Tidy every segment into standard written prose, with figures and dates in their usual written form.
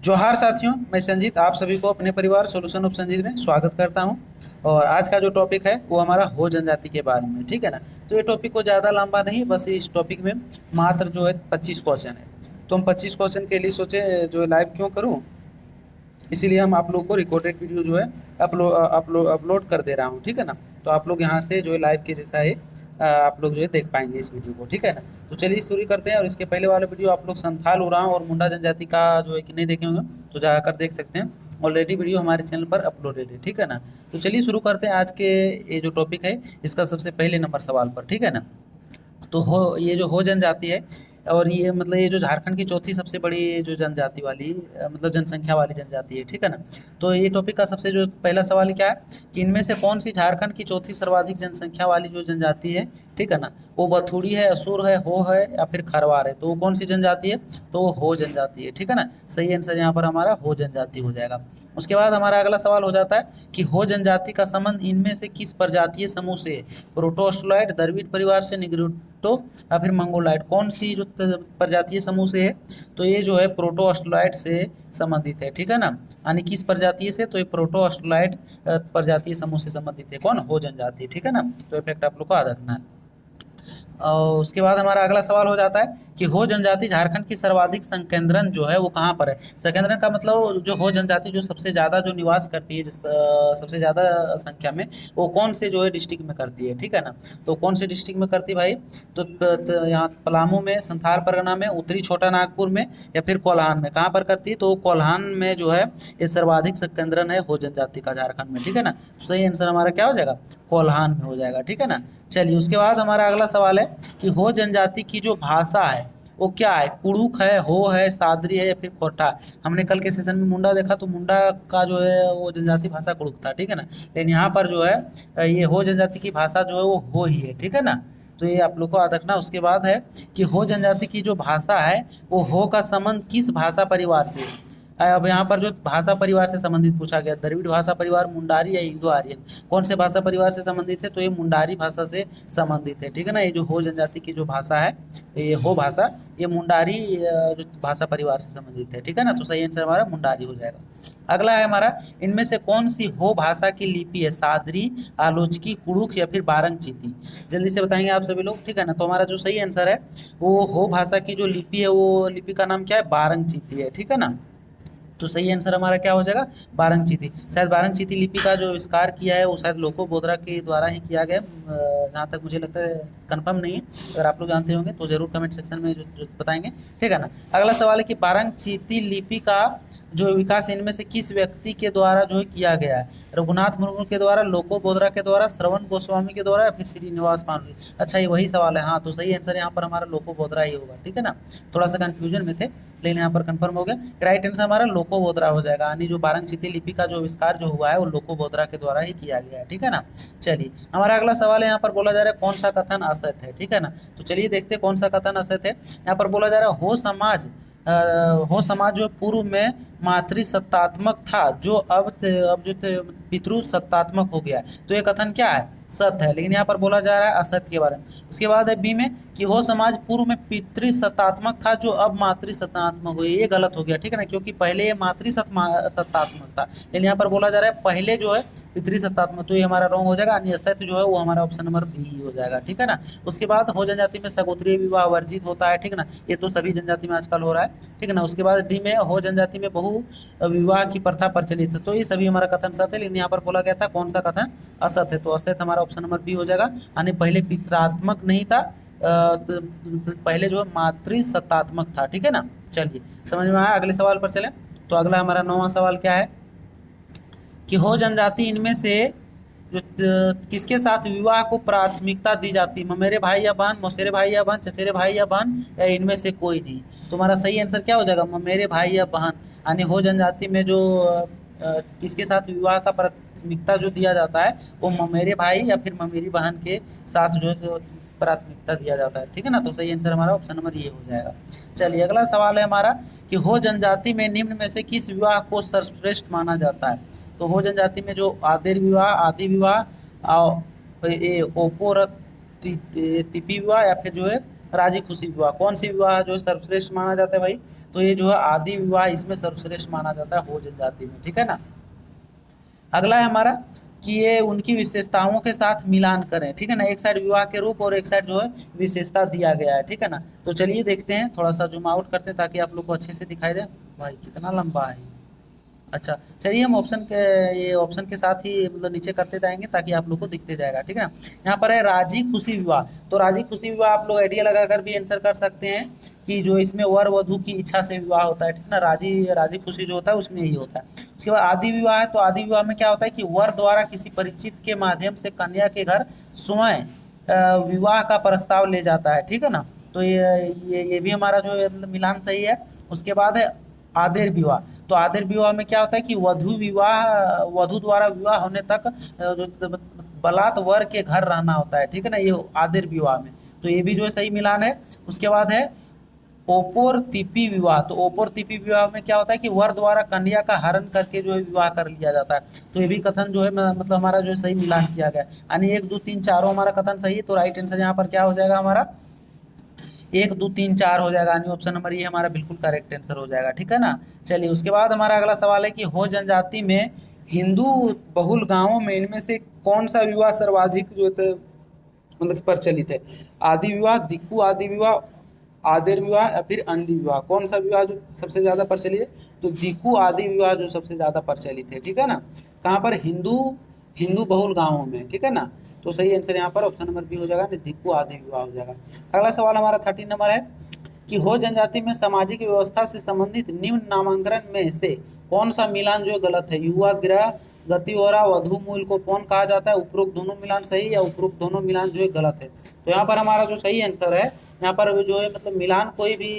जोहार साथियों, मैं संजीत आप सभी को अपने परिवार सॉल्यूशन ऑफ संजीत में स्वागत करता हूं। और आज का जो टॉपिक है वो हमारा हो जनजाति के बारे में, ठीक है ना। तो ये टॉपिक को ज़्यादा लंबा नहीं, बस इस टॉपिक में मात्र जो है 25 क्वेश्चन है। तो हम 25 क्वेश्चन के लिए सोचे जो है लाइव क्यों करूं, इसीलिए हम आप लोग को रिकॉर्डेड वीडियो जो है अपलोड कर दे रहा हूँ, ठीक है ना। तो आप लोग यहाँ से जो है लाइव के जैसा है आप लोग जो है देख पाएंगे इस वीडियो को, ठीक है ना। तो चलिए शुरू करते हैं। और इसके पहले वाला वीडियो आप लोग संथाल, उरांव और मुंडा जनजाति का जो है कि नहीं देखे होंगे तो जाकर देख सकते हैं। ऑलरेडी वीडियो हमारे चैनल पर अपलोडेड है, ठीक है ना। तो चलिए शुरू करते हैं आज के ये जो टॉपिक है इसका सबसे पहले नंबर सवाल पर, ठीक है ना। तो हो ये जो हो जनजाति है, और ये मतलब ये जो झारखंड की चौथी सबसे बड़ी जो जनजाति वाली मतलब जनसंख्या वाली जनजाति है, ठीक है ना। तो ये टॉपिक का सबसे जो पहला सवाल क्या है कि इनमें से कौन सी झारखंड की चौथी सर्वाधिक जनसंख्या वाली जो जनजाति है, ठीक है ना, वो बथुड़ी है, असुर है, हो है या फिर खरवार है। तो वो कौन सी जनजाति है? तो वो हो जनजाति है, ठीक है ना। सही आंसर यहाँ पर हमारा हो जनजाति हो जाएगा। उसके बाद हमारा अगला सवाल हो जाता है कि हो जनजाति का संबंध इनमें से किस प्रजातीय समूह से? प्रोटोस्टलॉइड, द्रविड़ परिवार से, निग्रिटो या फिर मंगोलाइड। कौन सी जो प्रजातीय समूह से है? तो ये जो है प्रोटोस्टलॉइड से संबंधित है, ठीक है ना। यानी किस प्रजातीय से? तो ये प्रोटोस्टलॉइड प्रजातीय समूह से संबंधित है। कौन? हो जनजाति, ठीक है ना। तो इफेक्ट आप लोग को याद रखना है। और उसके बाद हमारा अगला सवाल हो जाता है कि हो जनजाति झारखंड की सर्वाधिक संकेंद्रण जो है वो कहाँ पर है? संकेंद्रण का मतलब जो हो जनजाति जो सबसे ज़्यादा जो निवास करती है सबसे ज़्यादा संख्या में, वो कौन से जो है डिस्ट्रिक्ट में करती है, ठीक है ना। तो कौन से डिस्ट्रिक्ट में करती है भाई? तो यहाँ पलामू में, संथाल परगना में, उत्तरी छोटा नागपुर में या फिर कोल्हान में। कहाँ पर करती है? तो कोल्हान में जो है ये सर्वाधिक संकेंद्रण है हो जनजाति का झारखंड में, ठीक है ना। तो सही आंसर हमारा क्या हो जाएगा? कोल्हान में हो जाएगा, ठीक है ना। चलिए उसके बाद हमारा अगला सवाल है कि हो जनजाति की जो भाषा है वो क्या है? कुड़ुक है, हो है, सादरी है या फिर खोटा। हमने कल के सेशन में मुंडा देखा तो मुंडा का जो है वो जनजाति भाषा कुड़ुक था, ठीक है ना। लेकिन यहाँ पर जो है ये हो जनजाति की भाषा जो है वो हो ही है, ठीक है ना। तो ये आप लोग को याद रखना। उसके बाद है कि हो जनजाति की जो भाषा है वो हो का संबंध किस भाषा परिवार से? अब यहाँ पर जो भाषा परिवार से संबंधित पूछा गया, द्रविड़ भाषा परिवार, मुंडारी या इंडो आर्यन। कौन से भाषा परिवार से संबंधित है? तो ये मुंडारी भाषा से संबंधित है, ठीक है ना। ये जो हो जनजाति की जो भाषा है, ये हो भाषा, ये मुंडारी जो भाषा परिवार से संबंधित है, ठीक है ना। तो सही आंसर हमारा मुंडारी हो जाएगा। अगला है हमारा, इनमें से कौन सी हो भाषा की लिपि है? सादरी, आलोचकी, कुड़ुक या फिर बारंग चीती। जल्दी से बताएंगे आप सभी लोग, ठीक है ना। तो हमारा जो सही आंसर है वो हो भाषा की जो लिपि है वो लिपि का नाम क्या है? बारंग चीती है, ठीक है ना। तो सही आंसर हमारा क्या हो जाएगा? बारंगचीती। शायद बारंगचीती लिपि का जो आविष्कार किया है वो शायद लोको बोदरा के द्वारा ही किया गया, जहाँ तक मुझे लगता है, कंफर्म नहीं है। अगर आप लोग जानते होंगे तो जरूर कमेंट सेक्शन में जो बताएंगे, ठीक है ना। अगला सवाल है कि बारंगचीती लिपि का जो विकास इनमें से किस व्यक्ति के द्वारा जो है किया गया है? रघुनाथ मुर्मू के द्वारा, लोको बोदरा के द्वारा, श्रवण गोस्वामी के द्वारा या फिर श्रीनिवास मानवी। अच्छा, ये वही सवाल है। हाँ, तो सही आंसर यहाँ पर हमारा लोको बोदरा ही होगा, ठीक है ना। थोड़ा सा कंफ्यूजन में थे लेकिन यहाँ पर कंफर्म हो गया। राइट आंसर हमारा लोको बोदरा हो जाएगा। यानी जो बारंगचीती लिपि का जो आविष्कार जो हुआ है वो लोको बोदरा के द्वारा ही किया गया है, ठीक है ना। चलिए हमारा अगला सवाल है, यहाँ पर बोला जा रहा है कौन सा कथन असत्य है, ठीक है ना। तो चलिए देखते हैं कौन सा कथन असत्य है। यहाँ पर बोला जा रहा है हो समाज जो पूर्व में मातृसत्तात्मक था जो अब जो पितृ सत्तात्मक हो गया है। तो ये कथन क्या है? सत्य है। लेकिन यहाँ पर बोला जा रहा है असत्य के बारे में। उसके बाद है बी में कि हो समाज पूर्व में पितृसत्तात्मक था जो अब मातृसत्तात्मक हो गया। ये गलत हो गया, ठीक है ना, क्योंकि पहले ये सत्तात्मक था। लेकिन यहाँ पर बोला जा रहा है पहले जो है पितृसत्तात्मक। तो ये हमारा रॉन्ग हो जाएगा। यानी असत्य जो है वो हमारा ऑप्शन नंबर बी हो जाएगा, ठीक है ना। उसके बाद हो जनजाति में सगोत्रीय विवाह वर्जित होता है, ठीक है ना। ये तो सभी जनजाति में आजकल हो रहा है, ठीक है ना। उसके बाद डी में हो जनजाति में बहु विवाह की प्रथा प्रचलित है। तो ये सभी हमारा कथन सत्य है। लेकिन यहाँ पर बोला गया था कौन सा कथन असत्य है? तो असत्य हमारा ऑप्शन नंबर बी हो जाएगा। यानी पहले पितरात्मक नहीं था, पहले जो है मातृसत्तात्मक था, ठीक है ना। चलिए समझ में आया। अगले सवाल पर चले। तो अगला हमारा 9वां सवाल क्या है कि हो जनजाति इनमें से जो किसके साथ विवाह को प्राथमिकता दी जाती है? ममेरे भाई या बहन, मौसेरे भाई या बहन, चचेरे भाई या बहन, या इनमें से कोई नहीं। तो हमारा सही आंसर क्या हो जाएगा? ममेरे भाई या बहन। यानी हो जनजाति में जो किसके साथ विवाह का प्राथमिकता जो दिया जाता है वो ममेरे भाई या फिर ममेरी बहन के साथ जो है प्राथमिकता दिया जाता है, ठीक है ना। तो सही आंसर हमारा ऑप्शन नंबर ये हो जाएगा। चलिए अगला सवाल है हमारा कि हो जनजाति में निम्न में से किस विवाह को सर्वश्रेष्ठ माना जाता है? तो हो जनजाति में जो आदि विवाह, ओपोरतिपी विवाह या फिर जो है राजी खुशी विवाह। कौन सी विवाह जो है सर्वश्रेष्ठ माना जाता है भाई? तो ये जो है आदि विवाह इसमें सर्वश्रेष्ठ माना जाता है हो जनजाति में, ठीक है ना। अगला है हमारा कि ये उनकी विशेषताओं के साथ मिलान करें, ठीक है ना। एक साइड विवाह के रूप और एक साइड जो है विशेषता दिया गया है, ठीक है ना। तो चलिए देखते हैं, थोड़ा सा जूम आउट करते हैं ताकि आप लोग को अच्छे से दिखाई दे। भाई कितना लंबा है। अच्छा, चलिए हम ये ऑप्शन के साथ ही मतलब नीचे करते जाएंगे ताकि आप लोग को दिखते जाएगा, ठीक है ना। यहाँ पर है राजी खुशी विवाह। तो राजी खुशी विवाह आप लोग आइडिया लगाकर भी आंसर कर सकते हैं कि जो इसमें वर वधु की इच्छा से विवाह होता है, ठीक है ना। राजी राजी खुशी जो होता है उसमें यही होता है। उसके बाद आदि विवाह है। तो आदि विवाह में क्या होता है कि वर द्वारा किसी परिचित के माध्यम से कन्या के घर स्वयं विवाह का प्रस्ताव ले जाता है, ठीक है ना। तो ये भी हमारा जो है मतलब मिलान सही है। उसके बाद है आदेर विवाह। तो आदेर विवाह में क्या होता है कि वधु द्वारा विवाह होने तक जो बलात् वर के घर रहना होता है, ठीक है ना, ये आदेर विवाह में। तो ये भी जो है सही मिलान है। उसके बाद है ओपोर तिपी विवाह। तो ओपोर तिपी विवाह में क्या होता है कि वर द्वारा कन्या का हरण करके जो है विवाह कर लिया जाता है। तो ये भी कथन जो है मतलब हमारा जो है सही मिलान किया गया है। यानी 1 2 3 4 हमारा कथन सही है। तो राइट आंसर यहाँ पर क्या हो जाएगा हमारा 1 2 3 4 हो जाएगा, यानी ऑप्शन नंबर ये हमारा बिल्कुल करेक्ट आंसर हो जाएगा, ठीक है ना। चलिए उसके बाद हमारा अगला सवाल है कि हो जनजाति में हिंदू बहुल गांवों में इनमें से कौन सा विवाह सर्वाधिक जो है मतलब प्रचलित है? आदि विवाह, दिक्कु आदि विवाह, आदेर विवाह या फिर अंडी विवाह? कौन सा विवाह जो सबसे ज्यादा प्रचलित है? तो दिक्कु आदि विवाह जो सबसे ज्यादा प्रचलित है, ठीक है ना। कहाँ पर? हिंदू हिंदू बहुल गांवों में, ठीक है ना। तो सही आंसर यहाँ पर ऑप्शन नंबर बी हो जाएगा, दिक्कु आदि विवाह हो जाएगा। अगला सवाल हमारा 13 नंबर है कि हो जनजाति में सामाजिक व्यवस्था से संबंधित निम्न नामांकन में से कौन सा मिलान जो गलत है? युवा ग्रह गतिवरा वधु मूल को कौन कहा जाता है? उपरोक्त दोनों मिलान सही या उपरोक्त दोनों मिलान जो है गलत है? तो यहाँ पर हमारा जो सही आंसर है, यहाँ पर जो है मतलब मिलान कोई भी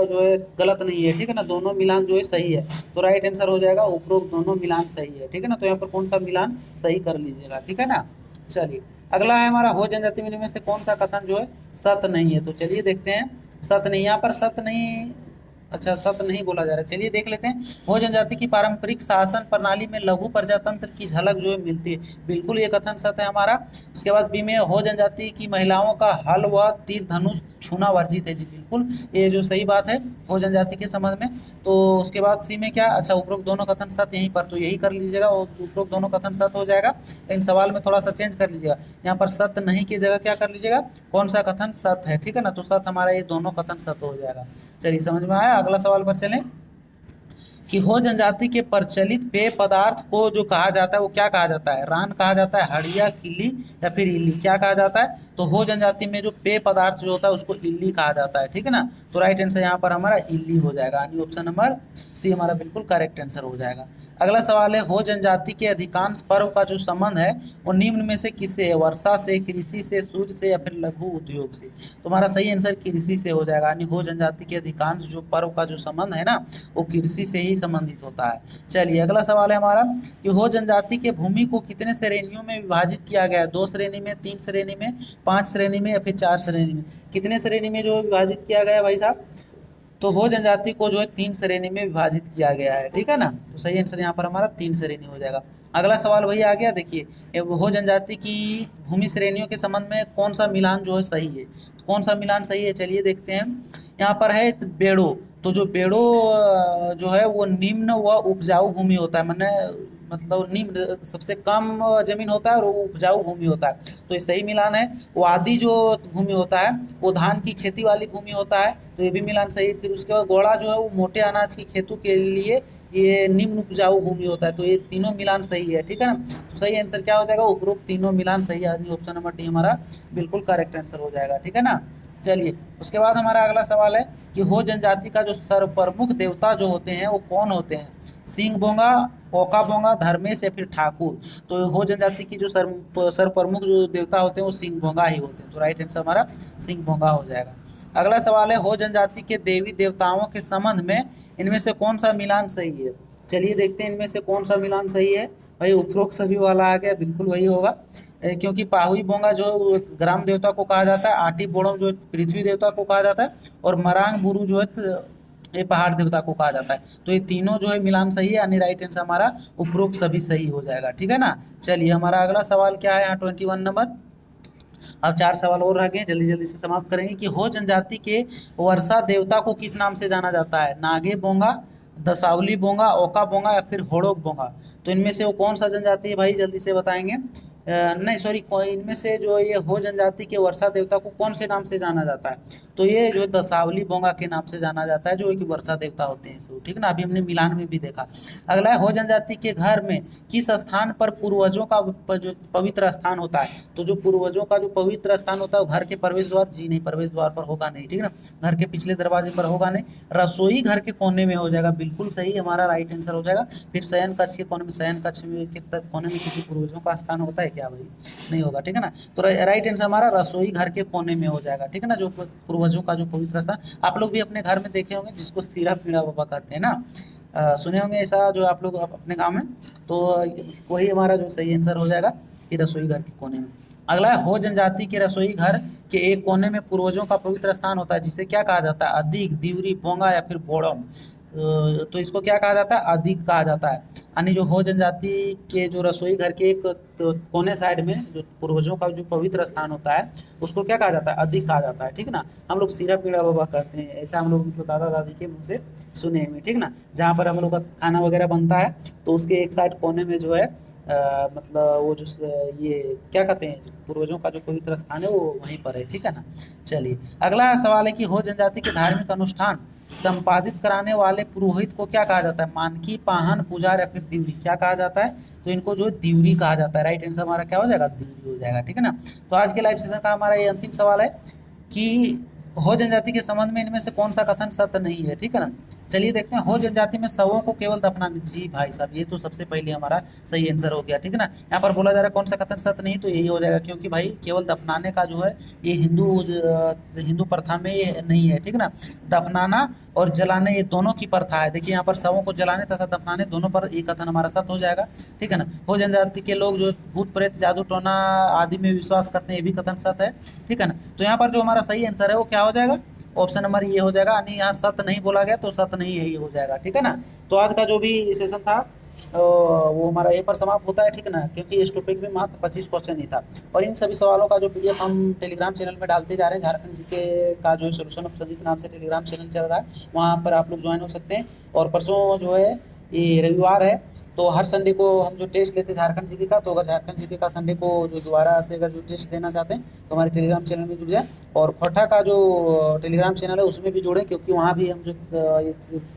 जो है गलत नहीं है, ठीक है ना। दोनों मिलान जो है सही है। तो राइट आंसर हो जाएगा उपरोक्त दोनों मिलान सही है, ठीक है ना। तो यहाँ पर कौन सा मिलान सही कर लीजिएगा, ठीक है ना। चलिए अगला है हमारा हो जनजाति में से कौन सा कथन जो है सत्य नहीं है? तो चलिए देखते हैं। सत्य नहीं, यहाँ पर सत्य नहीं, अच्छा सत्य नहीं बोला जा रहा है। चलिए देख लेते हैं। हो जनजाति की पारंपरिक शासन प्रणाली में लघु प्रजातंत्र की झलक जो है मिलती है, बिल्कुल ये कथन सत्य है हमारा। उसके बाद बी में हो जनजाति की महिलाओं का हल व तीर धनुष छूना वर्जित है, जी बिल्कुल ये जो सही बात है हो जनजाति के संबंध में। तो उसके बाद सी में क्या, अच्छा उपरोक्त दोनों कथन सत्य यहीं पर, तो यही कर लीजिएगा, उपरोक्त दोनों कथन सत्य हो जाएगा। लेकिन सवाल में थोड़ा सा चेंज कर लीजिएगा, यहाँ पर सत्य नहीं की जगह क्या कर लीजिएगा, कौन सा कथन सत्य है, ठीक है ना। तो सत्य हमारा ये दोनों कथन सत्य हो जाएगा। चलिए समझ में आया। अगला सवाल पर चलें कि हो जनजाति के प्रचलित पेय पदार्थ को जो कहा जाता है वो क्या कहा जाता है? रान कहा जाता है, हड़िया, किल्ली या फिर इल्ली? क्या कहा जाता है? तो हो जनजाति में जो पेय पदार्थ जो होता है उसको इल्ली कहा जाता है, ठीक है ना। तो राइट आंसर यहाँ पर हमारा इल्ली हो जाएगा, यानी ऑप्शन नंबर सी हमारा बिल्कुल करेक्ट आंसर हो जाएगा। अगला सवाल है हो जनजाति के अधिकांश पर्व का जो संबंध है वो निम्न में से किससे है? वर्षा से, कृषि से, सूर्य से या फिर लघु उद्योग से? तो हमारा सही आंसर कृषि से हो जाएगा, यानी हो जनजाति के अधिकांश जो पर्व का जो संबंध है ना वो कृषि से ही संबंधित होता है। चलिए अगला सवाल है हमारा कि हो जनजाति के भूमि को कितने श्रेणियों में विभाजित किया गया है? 2 श्रेणी में, 3 श्रेणी में, 5 श्रेणी में या फिर 4 श्रेणी में? कितने श्रेणी में जो विभाजित किया गया है भाई साहब? तो हो जनजाति को जो है 3 श्रेणी में विभाजित किया गया है, ठीक है ना। तो सही आंसर यहाँ पर हमारा 3 श्रेणी हो जाएगा। अगला सवाल वही आ गया, देखिए हो जनजाति की भूमि श्रेणियों के संबंध में कौन सा मिलान जो है सही है? तो कौन सा मिलान सही है चलिए देखते हैं। यहाँ पर है बेड़ो। तो जो बेड़ो जो है वो निम्न व उपजाऊ भूमि होता है, मैंने मतलब निम्न सबसे कम जमीन होता है और वो उपजाऊ भूमि होता है, तो ये सही मिलान है। वो आदि जो भूमि होता है वो धान की खेती वाली भूमि होता है, तो ये भी मिलान सही। फिर उसके बाद गोड़ा जो है वो मोटे अनाज की खेतों के लिए ये निम्न उपजाऊ भूमि होता है, तो ये तीनों मिलान सही है, ठीक है ना। तो सही आंसर क्या हो जाएगा, उपरोक्त तीनों मिलान सही है, ऑप्शन नंबर डी हमारा बिल्कुल करेक्ट आंसर हो जाएगा, ठीक है ना। चलिए उसके बाद हमारा अगला सवाल है कि हो जनजाति का जो सर्वप्रमुख देवता जो होते हैं वो कौन होते हैं? सिंह बोंगा, ओका बोंगा, धर्मेश या फिर ठाकुर? तो हो जनजाति की जो सर्वप्रमुख जो देवता होते हैं वो सिंह बोंगा ही होते हैं, तो राइट आंसर हमारा सिंह बोंगा हो जाएगा। अगला सवाल है हो जनजाति के देवी देवताओं के संबंध में इनमें से कौन सा मिलान सही है? चलिए देखते हैं इनमें से कौन सा मिलान सही है। भाई उपरोक्त सभी वाला आ गया, बिल्कुल वही होगा। क्योंकि पाहुई बोंगा जो ग्राम देवता को कहा जाता है, आटी बोड़म जो पृथ्वी देवता को कहा जाता है, और मरांग बुरु जो है ये पहाड़ देवता को कहा जाता है। तो ये तीनों जो है मिलान सही है, यानी राइट आंसर हमारा उपरोक्त सभी सही हो जाएगा, ठीक है ना। चलिए हमारा अगला सवाल क्या है यहाँ 21 नंबर। अब 4 सवाल और रह गए, जल्दी जल्दी से समाप्त करेंगे कि हो जनजाति के वर्षा देवता को किस नाम से जाना जाता है? नागे बोंगा, दसावली बोंगा, ओका बोंगा या फिर होड़ोक बोंगा। तो इनमें से वो कौन सा जनजाति है भाई, जल्दी से बताएंगे। नहीं सॉरी, इनमें से जो ये हो जनजाति के वर्षा देवता को कौन से नाम से जाना जाता है? तो ये जो दसावली बोंगा के नाम से जाना जाता है, जो एक वर्षा देवता होते हैं सो, ठीक ना। अभी हमने मिलान में भी देखा। अगला है, हो जनजाति के घर में किस स्थान पर पूर्वजों का जो पवित्र स्थान होता है? तो जो पूर्वजों का जो पवित्र स्थान होता है वो घर के प्रवेश द्वार, जी नहीं, प्रवेश द्वार पर होगा नहीं, ठीक ना। घर के पिछले दरवाजे पर होगा नहीं। रसोई घर के कोने में हो जाएगा, बिल्कुल सही, हमारा राइट आंसर हो जाएगा। फिर शयन कक्ष के कोने में, शयन कक्ष के कोने में किसी पूर्वजों का स्थान होता है क्या भाई? नहीं होगा, ठीक है ना। तो राइट आंसर हमारा रसोई घर के कोने में हो जाएगा, ठीक है ना। जो पूर्वजों का जो पवित्र स्थान, आप लोग भी अपने घर में देखे होंगे जिसको सीरा पीड़ा बाबा कहते हैं ना, सुने होंगे ऐसा जो आप लोग अपने गांव में। तो वही हमारा जो सही आंसर हो जाएगा कि रसोई घर के कोने में। अगला है, हो जनजाति के रसोई घर के एक कोने में पूर्वजों का पवित्र स्थान होता है, जिसे क्या कहा जाता है? अधिक, दिवरी, बोंगा या फिर बोड़म। तो इसको क्या कहा जाता है? अधिक कहा जाता है। यानी जो हो जनजाति के जो रसोई घर के एक तो कोने साइड में जो पूर्वजों का जो पवित्र स्थान होता है उसको क्या कहा जाता है? अधिक कहा जाता है, ठीक ना। हम लोग सीरा पीड़ा बाबा कहते हैं, ऐसा हम लोग मतलब दादा दादी के मुँह से सुने हुए, ठीक ना। जहाँ पर हम लोग का खाना वगैरह बनता है तो उसके एक साइड कोने में जो है मतलब वो जो ये क्या कहते हैं, पूर्वजों का जो पवित्र स्थान है वो वहीं पर है, ठीक है ना। चलिए अगला सवाल है कि हो जनजाति के धार्मिक अनुष्ठान संपादित कराने वाले पुरोहित को क्या कहा जाता है? मानकी, पाहन, पुजार या फिर दिवरी, क्या कहा जाता है? तो इनको जो दिवरी कहा जाता है। राइट आंसर हमारा क्या हो जाएगा? दिवरी हो जाएगा, ठीक है ना। तो आज के लाइव सेशन का हमारा ये अंतिम सवाल है कि हो जनजाति के संबंध में इनमें से कौन सा कथन सत्य नहीं है, ठीक है ना। चलिए देखते हैं, हो जनजाति में शवों को केवल दफनाने, जी भाई साहब ये तो सबसे पहले हमारा सही आंसर हो गया, ठीक है ना। यहाँ पर बोला जा रहा है कौन सा कथन सत्य नहीं, तो यही हो जाएगा, क्योंकि भाई केवल दफनाने का जो है ये हिंदू प्रथा में ये नहीं है, ठीक है ना। दफनाना और जलाने ये दोनों की प्रथा है। देखिए यहाँ पर शवों को जलाने तथा दफनाने दोनों पर ये कथन हमारा सत्य हो जाएगा, ठीक है ना। हो जनजाति के लोग जो भूत प्रेत, जादू टोना आदि में विश्वास करते हैं, ये भी कथन सत्य है, ठीक है ना। तो यहाँ पर जो हमारा सही आंसर है वो क्या हो जाएगा? ऑप्शन नंबर ये हो जाएगा, यानी यहाँ सत्य नहीं बोला गया तो सत्य नहीं है, ये हो जाएगा, ठीक है ना। तो आज का जो भी सेशन था वो हमारा यहीं पर समाप्त होता है, ठीक है ना, क्योंकि इस टॉपिक में मात्र 25 क्वेश्चन ही था। और इन सभी सवालों का जो पीडीएफ हम टेलीग्राम चैनल में डालते जा रहे हैं, झारखंड जीके का जो है सोल्यूशन ऑफ संजीत नाम से टेलीग्राम चैनल चल रहा है, वहाँ पर आप लोग ज्वाइन हो सकते हैं। और परसों जो है ये रविवार है, तो हर संडे को हम जो टेस्ट लेते हैं झारखंड जीके का, तो अगर झारखंड जीके का संडे को जो दोबारा से अगर जो टेस्ट देना चाहते हैं तो हमारे टेलीग्राम चैनल में जुड़ जाए। और खोटा का जो टेलीग्राम चैनल है उसमें भी जोड़ें, क्योंकि वहाँ भी हम जो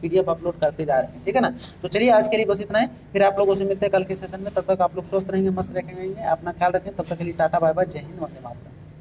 पीडीएफ अपलोड करते जा रहे हैं, ठीक है ना। तो चलिए आज के लिए बस इतना है, फिर आप लोगों से मिलते हैं कल के सेशन में। तब तक आप लोग स्वस्थ रहेंगे, मस्त रहेंगे, अपना ख्याल रखें। तब तक के लिए टाटा बाय बाय, जय हिंद, वंदे मातरम।